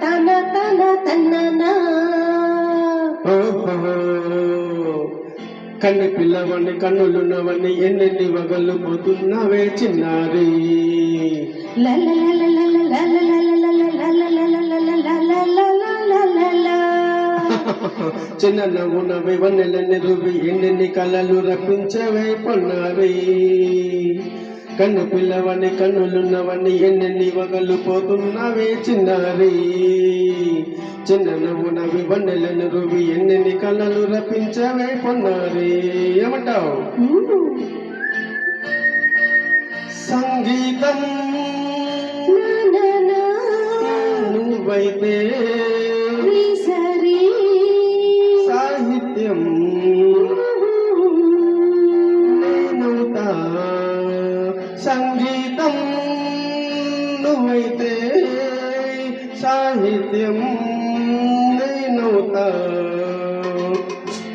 తన తన తన్ననా. కన్ను పిల్లవని కన్నులున్నవని ఎన్నెన్ని వగలు పోతున్నవే చిన్నారి. చిన్న నవ్వునవి వన్నెలన్నీ రువి ఎన్నెన్ని కళలు రప్పించవే పొన్నారి. కన్ను పిల్లవని కన్నులున్నవని ఎన్నెన్ని వగలు పోతున్నవే చిన్నారి. చిన్న నవ్వునవి వన్నెలను రువి ఎన్నెన్ని కళలు రప్పించవే పొన్నారి. ఏమంటావు? సంగీతం నువ్వైతే సాహిత్యం నేనవుతా. సంగీతం నువ్వైతే సాహిత్యం నేనవుతా.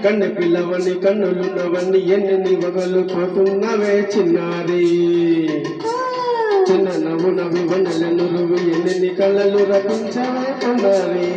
కన్ను పిల్లవని కన్నులున్నవని ఎన్నెన్ని వగలు పోతున్నవే చిన్నారి. చిన్న నవ్వునవి వన్నెలను రువి ఎన్నెన్ని కళ్ళలు రపించవే పొన్నారి.